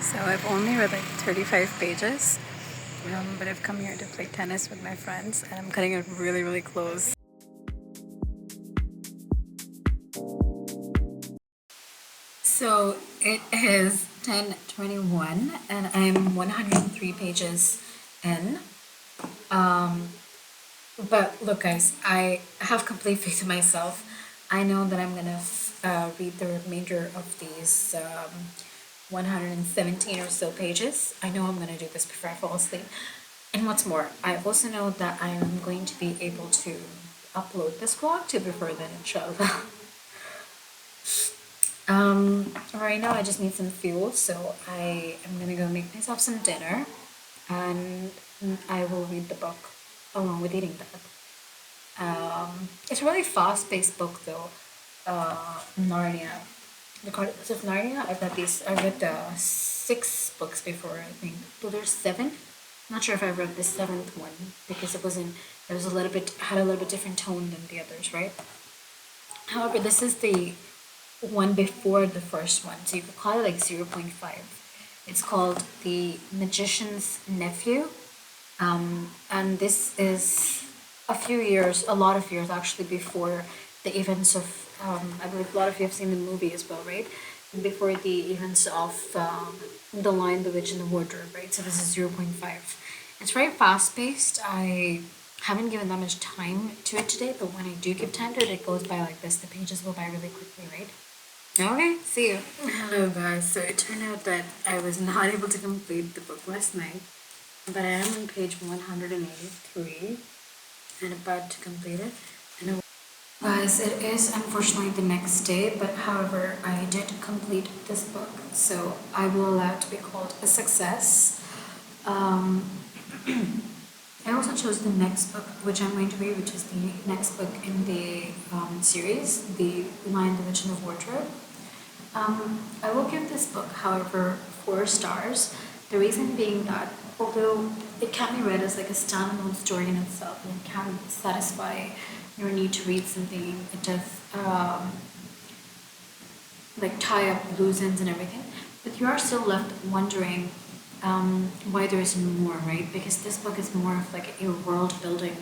So I've only read like 35 pages, but I've come here to play tennis with my friends and I'm cutting it really, really close. So it is 10:21 and I'm 103 pages in. But look guys, I have complete faith in myself. I know that I'm gonna read the remainder of these 117 or so pages. I know I'm gonna do this before I fall asleep. And what's more, I also know that I'm going to be able to upload this vlog to before then, inshallah. Right now I just need some fuel, so I am gonna go make myself some dinner and I will read the book along with eating that. It's a really fast-paced book though. Narnia. The Chronicles of Narnia. I read 6 books before, I think. So there's 7. Not sure if I read the 7th one because it was a little bit, had a little bit different tone than the others, right? However, this is the one before the first one, so you could call it like 0.5. It's called The Magician's Nephew. And this is a lot of years actually before the events of, I believe a lot of you have seen the movie as well, right? Before the events of The Lion, the Witch, and the Wardrobe, right? So this is 0.5. It's very fast paced. I haven't given that much time to it today, but when I do give time to it, it goes by like this. The pages go by really quickly, right? Okay, see you. Hello guys, so it turned out that I was not able to complete the book last night, but I am on page 183 and about to complete it. And guys, it is unfortunately the next day, but however, I did complete this book, so I will allow it to be called a success. I also chose the next book, which I'm going to read, which is the next book in the series, The Lion, the Witch, and the Wardrobe. I will give this book, however, 4 stars. The reason being that although it can be read as like a standalone story in itself and it can satisfy your need to read something, it does like tie up loose ends and everything, but you are still left wondering why there isn't more, right? Because this book is more of like a world building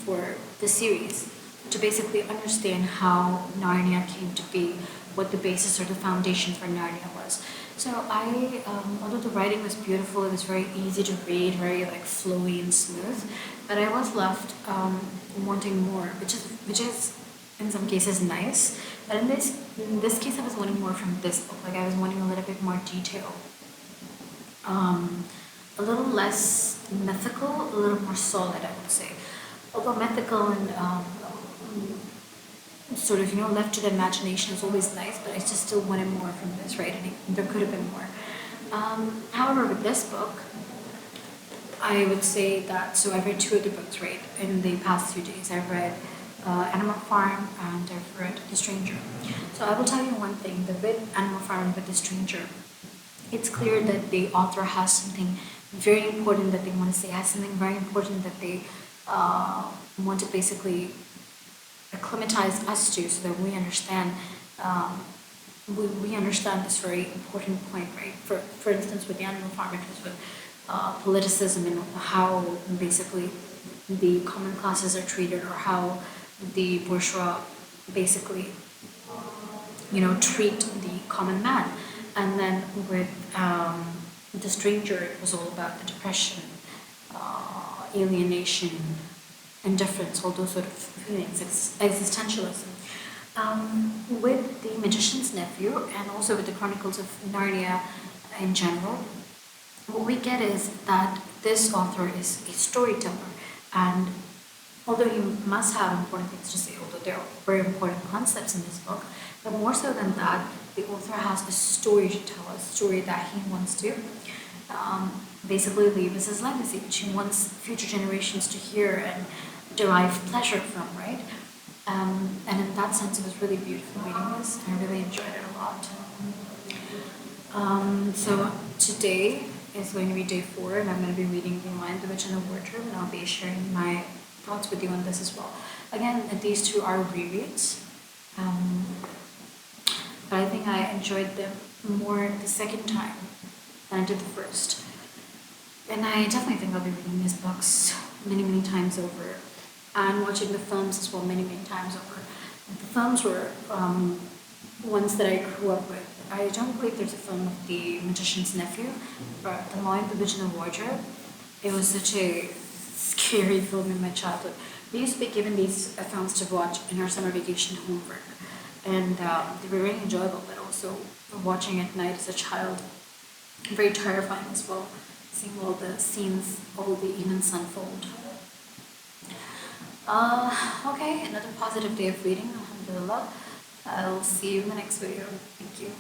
for the series to basically understand how Narnia came to be, what the basis or the foundation for Narnia was. So although the writing was beautiful, it was very easy to read, very like flowy and smooth, but I was left wanting more, which is in some cases nice. But in this case, I was wanting more from this book. Like I was wanting a little bit more detail, a little less mythical, a little more solid, I would say. Although mythical and sort of, left to the imagination is always nice, but I just still wanted more from this, right? And there could have been more. However, with this book, I would say that, so I've read 2 other books, right, in the past few days. I've read Animal Farm and I've read The Stranger. So I will tell you one thing, that with Animal Farm and with The Stranger, it's clear that the author has something very important that they want to say, has something very important that they want to basically acclimatize us to, so that we understand we understand this very important point, right? For instance, with the Animal Farm, it was with politicism and how basically the common classes are treated, or how the bourgeois basically treat the common man. And then with The Stranger, it was all about the depression, alienation, indifference, all those sort of feelings, existentialism. With The Magician's Nephew and also with the Chronicles of Narnia in general, what we get is that this author is a storyteller, and although he must have important things to say, although there are very important concepts in this book, but more so than that, the author has a story to tell, a story that he wants to basically leave as his legacy, which he wants future generations to hear and derive pleasure from, right? And in that sense, it was really beautiful reading this, and I really enjoyed it a lot. So today is going to be day 4, and I'm going to be reading The Lion, the Witch, and the Wardrobe, and I'll be sharing my thoughts with you on this as well. Again, these 2 are rereads. but I think I enjoyed them more the second time than I did the first. And I definitely think I'll be reading these books many, many times over, and watching the films as well many, many times over. The films were ones that I grew up with. I don't believe there's a film of The Magician's Nephew, but The Lion, the Witch, and the Wardrobe. It was such a scary film in my childhood. We used to be given these films to watch in our summer vacation homework, and they were very enjoyable, but also watching at night as a child, very terrifying as well, seeing all the scenes, all the events unfold. Okay, another positive day of reading, alhamdulillah. I'll see you in the next video. Thank you.